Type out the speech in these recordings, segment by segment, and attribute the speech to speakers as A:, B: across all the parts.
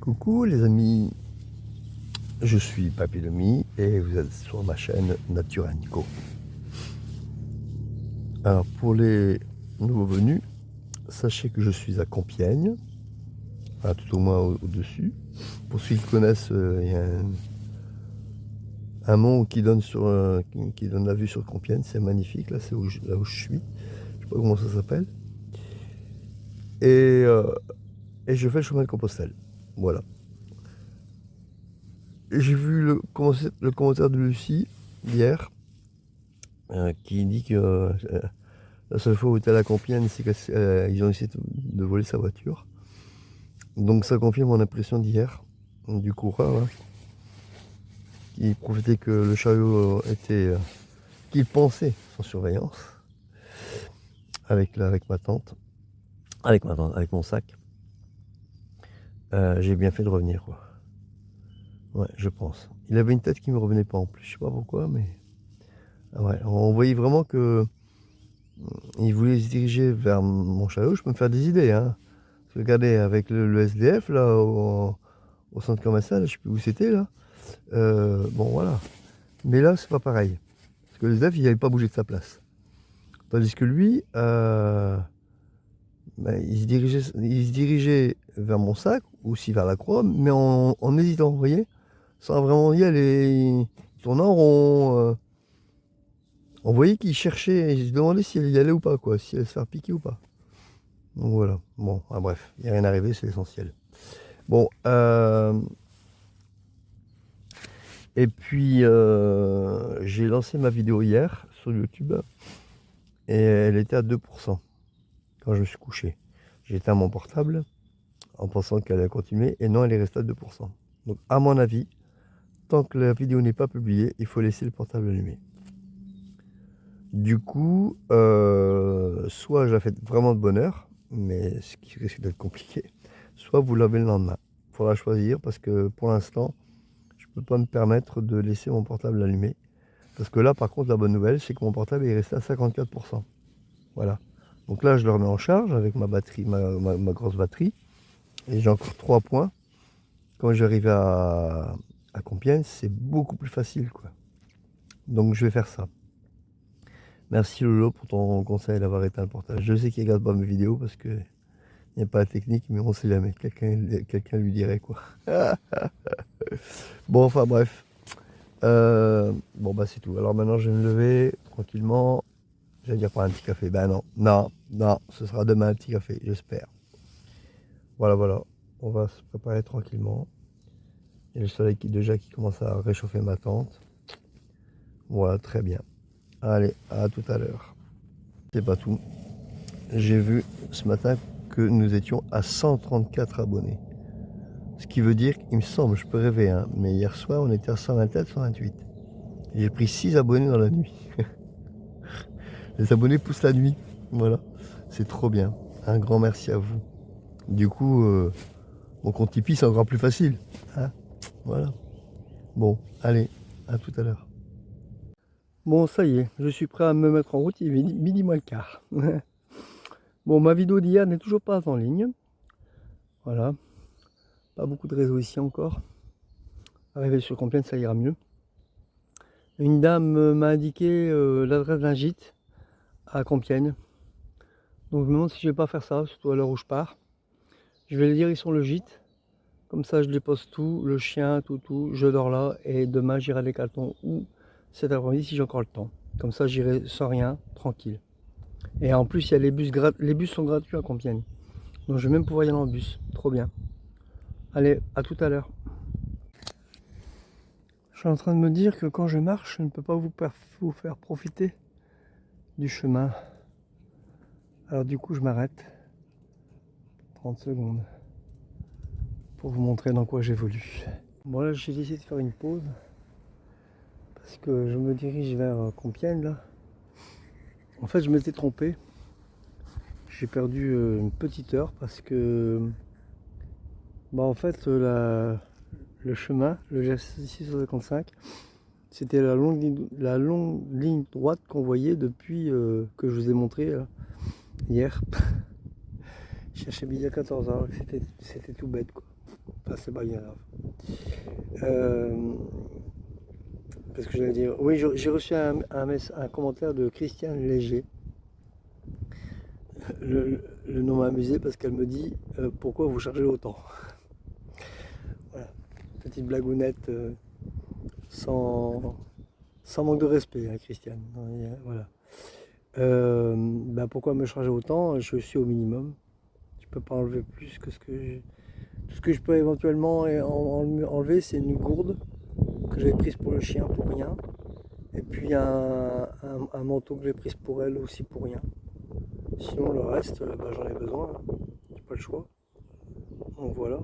A: Coucou les amis, je suis Papy Demi et vous êtes sur ma chaîne Nature Nico. Alors pour les nouveaux venus, sachez que je suis à Compiègne, enfin, tout au moins au-dessus. Pour ceux qui connaissent, il y a un mont qui donne, qui donne la vue sur Compiègne, c'est magnifique, là c'est là où je suis, je sais pas comment ça s'appelle. Et je fais le chemin de Compostelle, voilà. J'ai vu le commentaire de Lucie hier qui dit que la seule fois où tu es à la Compiègne, c'est qu'ils ont essayé de voler sa voiture. Donc ça confirme mon impression d'hier, du coureur, hein, qui profitait que le chariot était, qu'il pensait sans surveillance, avec ma tante, avec mon sac. J'ai bien fait de revenir, quoi. Ouais, je pense. Il avait une tête qui me revenait pas en plus, je sais pas pourquoi, mais ouais, on voyait vraiment que il voulait se diriger vers mon chariot. Je peux me faire des idées, hein. Regardez, avec le SDF, là, au centre commercial, je sais plus où c'était, là. Bon, voilà. Mais là, c'est pas pareil. Parce que le SDF, il n'avait pas bougé de sa place. Tandis que lui, ben, il se dirigeait vers mon sac, ou aussi vers la croix, mais en hésitant, vous voyez, sans vraiment y aller. Il tournait en rond. On voyait qu'il cherchait, il se demandait s'il y allait ou pas, quoi, s'il allait se faire piquer ou pas. Donc voilà. Bon, bref, il n'y a rien arrivé, c'est l'essentiel. Bon, et puis j'ai lancé ma vidéo hier sur YouTube et elle était à 2% quand je me suis couché. J'ai éteint mon portable en pensant qu'elle allait continuer et non, elle est restée à 2%. Donc à mon avis, tant que la vidéo n'est pas publiée, il faut laisser le portable allumé. Du coup, soit je la fais vraiment de bonne heure, mais ce qui risque d'être compliqué, soit vous l'avez le lendemain. Il faudra choisir parce que pour l'instant, je ne peux pas me permettre de laisser mon portable allumé. Parce que là, par contre, la bonne nouvelle, c'est que mon portable est resté à 54%. Voilà. Donc là, je le remets en charge avec ma batterie, ma grosse batterie. Et j'ai encore 3 points. Quand j'arrive à Compiègne, c'est beaucoup plus facile, quoi. Donc je vais faire ça. Merci Lolo pour ton conseil d'avoir éteint le portable. Je sais qu'il ne regarde pas mes vidéos parce que il n'y a pas la technique, mais on sait jamais. Quelqu'un lui dirait, quoi. Bon, enfin bref. Bon, bah c'est tout. Alors maintenant, je vais me lever tranquillement. J'allais dire prendre un petit café. Ben non, ce sera demain un petit café, j'espère. Voilà. On va se préparer tranquillement. Il y a le soleil qui commence à réchauffer ma tente. Voilà, très bien. Allez, à tout à l'heure. C'est pas tout. J'ai vu ce matin que nous étions à 134 abonnés. Ce qui veut dire qu'il me semble, je peux rêver, hein, mais hier soir on était à 127, 128. J'ai pris 6 abonnés dans la nuit. Les abonnés poussent la nuit. Voilà. C'est trop bien. Un grand merci à vous. Du coup, mon compte Tipeee, c'est encore plus facile. Hein, voilà. Bon, allez, à tout à l'heure. Bon, ça y est, je suis prêt à me mettre en route. Il est midi moins le quart. Bon, ma vidéo d'hier n'est toujours pas en ligne. Voilà. Pas beaucoup de réseau ici encore. Arrivé sur Compiègne, ça ira mieux. Une dame m'a indiqué l'adresse d'un gîte à Compiègne. Donc je me demande si je vais pas faire ça, surtout à l'heure où je pars. Je vais lui dire ils sont le gîte. Comme ça je dépose tout, le chien, tout, je dors là. Et demain j'irai à Decathlon ou cet après-midi si j'ai encore le temps. Comme ça j'irai sans rien, tranquille. Et en plus il y a les bus sont gratuits à Compiègne. Donc je vais même pouvoir y aller en bus. Trop bien. Allez, à tout à l'heure. Je suis en train de me dire que quand je marche, je ne peux pas vous faire profiter du chemin. Alors du coup je m'arrête 30 secondes pour vous montrer dans quoi j'évolue. Bon là j'ai décidé de faire une pause parce que je me dirige vers Compiègne là. En fait je m'étais trompé. J'ai perdu une petite heure parce que en fait le chemin, le GS655, c'était la longue ligne droite qu'on voyait depuis que je vous ai montré hier. Je cherchais midi à 14h, c'était tout bête quoi. Enfin, c'est pas bien grave. Qu'est-ce que j'allais dire? Oui, j'ai reçu un commentaire de Christiane Léger. Le nom m'a amusé parce qu'elle me dit pourquoi vous chargez autant. Voilà, petite blagounette sans manque de respect, hein, Christiane. Voilà. Pourquoi me charger autant? Je suis au minimum. Je peux pas enlever plus que tout ce que je peux éventuellement enlever, c'est une gourde que j'avais prise pour le chien pour rien. Et puis un manteau que j'ai prise pour elle aussi pour rien. Sinon le reste, j'en ai besoin, hein. J'ai pas le choix. Donc voilà.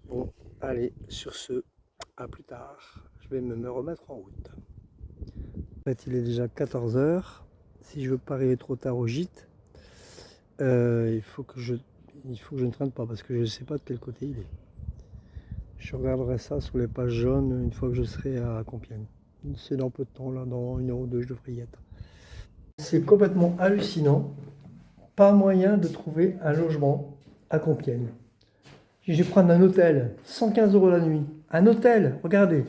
A: Bon, allez, sur ce, à plus tard. Je vais me remettre en route. En fait, il est déjà 14 h. Si je veux pas arriver trop tard au gîte, il faut que je ne traîne pas parce que je ne sais pas de quel côté il est. Je regarderai ça sur les pages jaunes une fois que je serai à Compiègne. C'est dans peu de temps, là, dans 1 heure ou 2, je devrais y être. C'est complètement hallucinant. Pas moyen de trouver un logement à Compiègne. Je vais prendre un hôtel, 115 € la nuit. Un hôtel, regardez.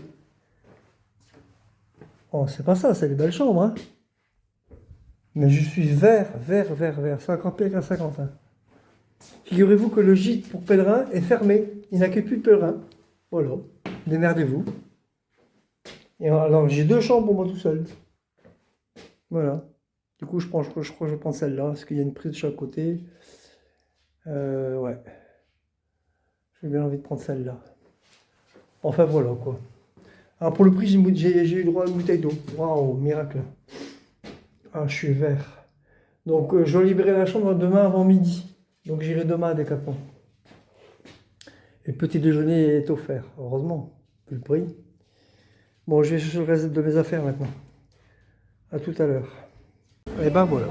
A: Oh, c'est pas ça, c'est des belles chambres, hein. Mais je suis vert. C'est encore pire qu'à Saint-Quentin. Figurez-vous que le gîte pour pèlerins est fermé. Il n'accueille plus de pèlerins. Voilà, démerdez-vous. Et alors, j'ai 2 chambres pour moi tout seul. Voilà. Du coup, je crois que je vais prendre celle-là, parce qu'il y a une prise de chaque côté. Ouais. J'ai bien envie de prendre celle-là. Enfin, voilà, quoi. Alors, pour le prix, j'ai eu droit à une bouteille d'eau. Waouh, miracle. Ah, je suis vert. Donc, je vais libérer la chambre demain avant midi. Donc, j'irai demain à Decathlon. Et le petit déjeuner est offert, heureusement, vu le prix. Bon, je vais chercher le reste de mes affaires maintenant. À tout à l'heure. Et ben voilà.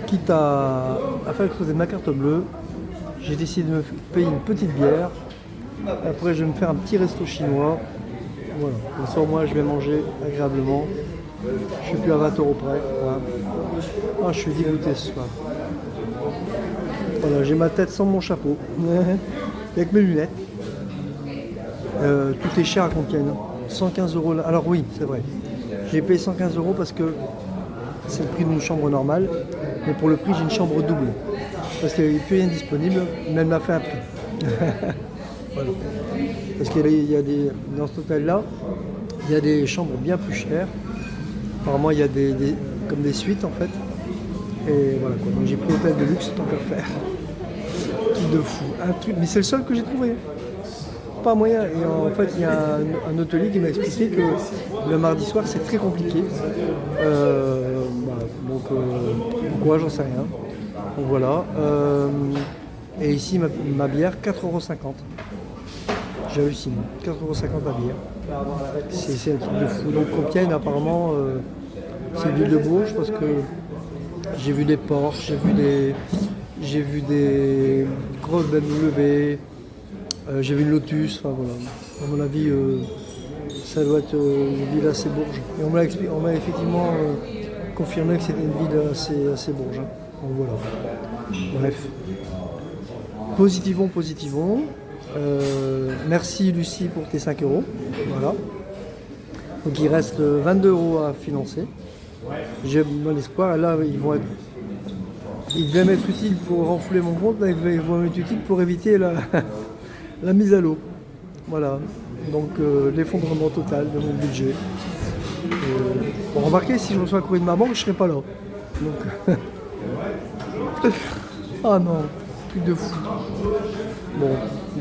A: Quitte à faire exploser ma carte bleue, j'ai décidé de me payer une petite bière. Après, je vais me faire un petit resto chinois. Voilà. Comme ça, au moins, je vais manger agréablement. Je suis plus à 20 € près. Voilà. Ah, je suis dégoûté ce soir. Voilà, j'ai ma tête sans mon chapeau. Avec mes lunettes. Tout est cher à Compiègne. 115 € là. Alors oui, c'est vrai. J'ai payé 115 € parce que c'est le prix d'une chambre normale. Mais pour le prix, j'ai une chambre double. Parce qu'il n'y a plus rien disponible. Mais elle m'a fait un prix. Voilà. Parce qu'il y a dans cet hôtel-là, il y a des chambres bien plus chères. Apparemment, il y a comme des suites en fait. Et voilà quoi. Donc j'ai pris l'hôtel de luxe tant qu'à faire. Truc de fou. Un truc, mais c'est le seul que j'ai trouvé. Pas moyen. Et en fait, il y a un hôtelier qui m'a expliqué que le mardi soir, c'est très compliqué. Voilà. Donc, pourquoi, j'en sais rien. Donc voilà. Et ici, ma bière, 4,50 €. J'hallucine. 4,50 € la bière. C'est un truc de fou. Donc Compiègne, apparemment, c'est une ville de Bourges parce que j'ai vu des Porsche, j'ai vu des grosses BMW, j'ai vu une Lotus. Enfin voilà. À mon avis, ça doit être une ville assez bourge. Et on m'a effectivement confirmé que c'était une ville assez bourge. Hein. Donc voilà. Bref. Positivons. Merci Lucie pour tes 5 €. Voilà. Donc il reste 22 € à financer. J'ai bon espoir. Là, ils devaient m'être utiles pour renflouer mon compte. Là, ils vont m'être utiles pour éviter la mise à l'eau. Voilà. Donc l'effondrement total de mon budget. Bon, remarquez, si je reçois un courrier de ma banque, je ne serai pas là. Donc. Ah non, truc de fou. Bon,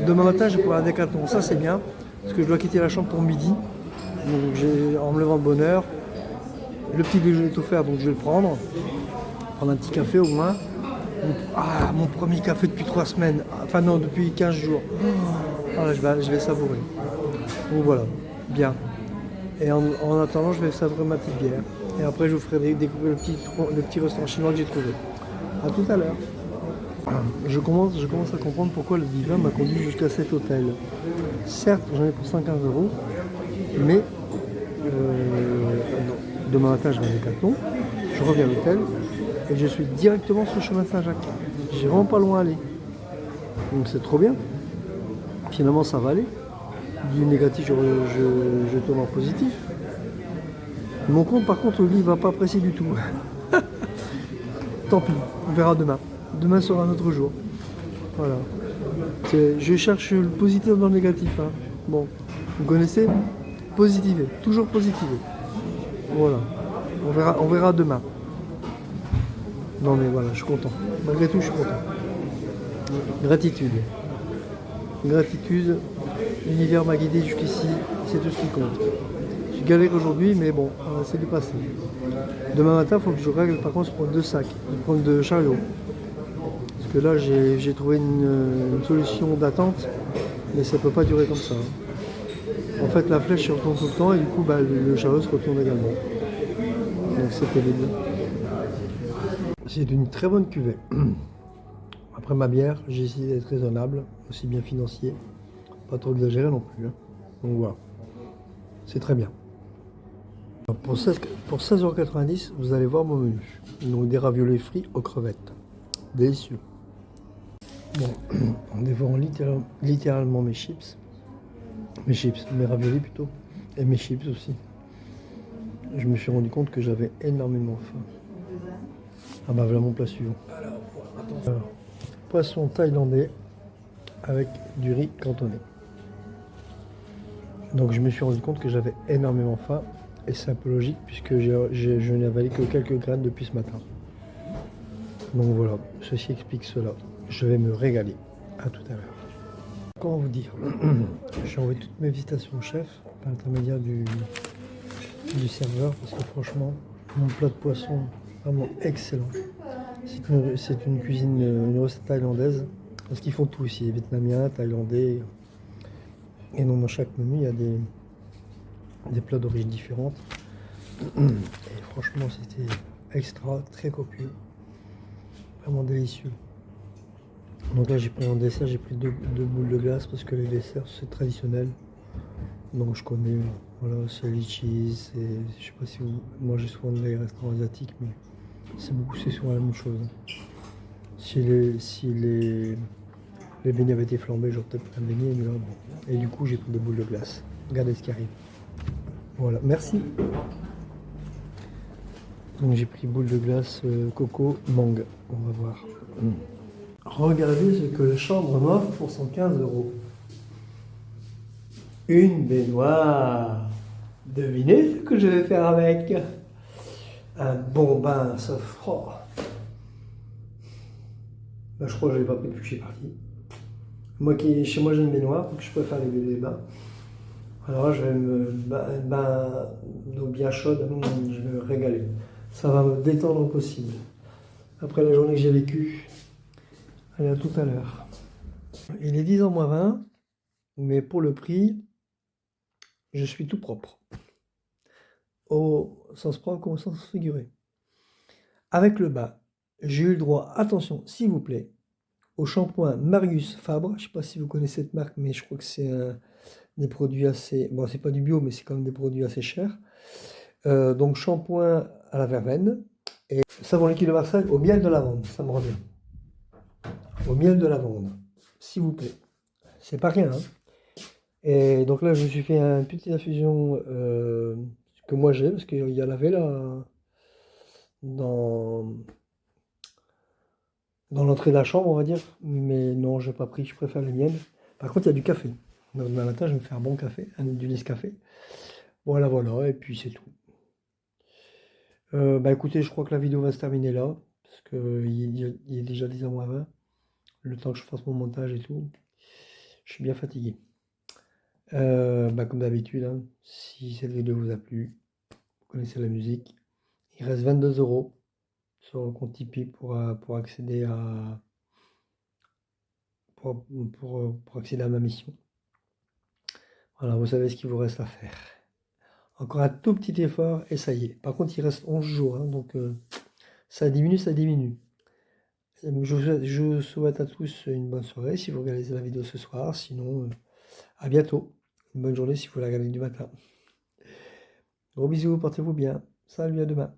A: demain matin, je vais pour la Decathlon. Ça, c'est bien, parce que je dois quitter la chambre pour midi. Donc, en me levant de bonne heure, le petit déjeuner est offert, donc je vais le prendre. Prendre un petit café au moins. Ah, mon premier café depuis 3 semaines. Enfin non, depuis 15 jours. Ah, je vais savourer. Donc voilà, bien. Et en attendant, je vais savourer ma petite bière. Et après, je vous ferai découvrir le petit restaurant chinois que j'ai trouvé. A tout à l'heure. Je commence à comprendre pourquoi le divin m'a conduit jusqu'à cet hôtel. Certes, j'en ai pour 115 €, mais demain matin, je vais à Decathlon, je reviens à l'hôtel et je suis directement sur le chemin de Saint-Jacques. J'ai vraiment pas loin à aller.
B: Donc c'est trop bien. Finalement, ça va aller. Du négatif, je tourne en positif. Mon compte, par contre, lui, il va pas apprécier du tout. Tant pis, on verra demain. Demain sera un autre jour. Voilà. Je cherche le positif dans le négatif. Hein. Bon, vous connaissez? Positiver, toujours positiver. Voilà. On verra demain. Non mais voilà, je suis content. Malgré tout, je suis content. Gratitude. Gratitude. L'univers m'a guidé jusqu'ici. C'est tout ce qui compte. J'ai galéré aujourd'hui, mais bon, c'est du passé. Demain matin, il faut que je règle par contre prendre 2 sacs, prendre 2 chariots. Parce que là, j'ai trouvé une solution d'attente, mais ça ne peut pas durer comme ça. En fait, la flèche se retourne tout le temps et du coup, le chariot se retourne également. Donc c'est pénible. C'est une très bonne cuvée. Après ma bière, j'ai essayé d'être raisonnable, aussi bien financier, pas trop exagéré non plus. Hein. Donc voilà, c'est très bien. Alors, pour 16,90 €, vous allez voir mon menu. Donc des raviolis frits aux crevettes. Délicieux. Bon, en dévorant littéralement mes chips, mes raviolis plutôt, et mes chips aussi, je me suis rendu compte que j'avais énormément faim. Ah bah voilà mon plat suivant. Alors, poisson thaïlandais avec du riz cantonné. Donc je me suis rendu compte que j'avais énormément faim et c'est un peu logique puisque je n'ai avalé que quelques graines depuis ce matin. Donc voilà, ceci explique cela. Je vais me régaler. À tout à l'heure. Comment vous dire? J'ai envoyé toutes mes félicitations au chef par l'intermédiaire du serveur parce que franchement, mon plat de poisson vraiment excellent. C'est une cuisine, une recette thaïlandaise parce qu'ils font tout ici, vietnamien, thaïlandais. Et donc dans chaque menu, il y a des plats d'origine différente. Et franchement, c'était extra, très copieux, vraiment délicieux. Donc là, j'ai pris en dessert, j'ai pris deux boules de glace parce que les desserts, c'est traditionnel. Donc je connais, voilà, c'est litchi, je sais pas si vous mangez souvent dans les restaurants asiatiques, mais c'est souvent la même chose. Si les beignets avaient été flambés, j'aurais peut-être pris un beignet, mais là, bon. Et du coup, j'ai pris des boules de glace. Regardez ce qui arrive. Voilà, merci. Donc j'ai pris boule de glace coco mangue. On va voir. Regardez ce que la chambre m'offre pour 115 €. Une baignoire. Devinez ce que je vais faire avec. Un bon bain, ça froid. Là, je crois que je l'ai pas pris depuis que je suis parti. Chez moi, j'ai une baignoire, donc je préfère les bains. Alors là, je vais me bain d'eau bien chaude, je vais me régaler. Ça va me détendre au possible. Après la journée que j'ai vécue, allez, à tout à l'heure. Il est 10h moins 20, mais pour le prix, je suis tout propre. Au sens propre comme au sens figuré. Avec le bas, j'ai eu le droit, attention, s'il vous plaît, au shampoing Marius Fabre. Je ne sais pas si vous connaissez cette marque, mais je crois que c'est des produits assez... Bon, c'est pas du bio, mais c'est quand même des produits assez chers. Donc, shampoing à la verveine et savon liquide de Marseille au miel de lavande. Ça me revient. Au miel de lavande, s'il vous plaît. C'est pas rien, hein. Et donc là, je me suis fait une petite infusion que moi j'ai, parce qu'il y en avait là dans l'entrée de la chambre, on va dire. Mais non, j'ai pas pris, je préfère les miennes. Par contre, il y a du café. Donc demain matin, je vais me faire un bon café, du Nescafé. Voilà, voilà, et puis c'est tout. Bah écoutez, je crois que la vidéo va se terminer là, parce qu'il est déjà 10h moins 20, le temps que je fasse mon montage et tout. Je suis bien fatigué. Bah comme d'habitude, hein, si cette vidéo vous a plu, vous connaissez la musique, il reste 22 € sur le compte Tipeee pour accéder pour accéder à ma mission. Voilà, vous savez ce qu'il vous reste à faire. Encore un tout petit effort et ça y est. Par contre, il reste 11 jours, hein, donc ça diminue, ça diminue. Je vous souhaite à tous une bonne soirée si vous regardez la vidéo ce soir. Sinon, à bientôt. Une bonne journée si vous la regardez du matin. Gros bisous, portez-vous bien. Salut, à demain.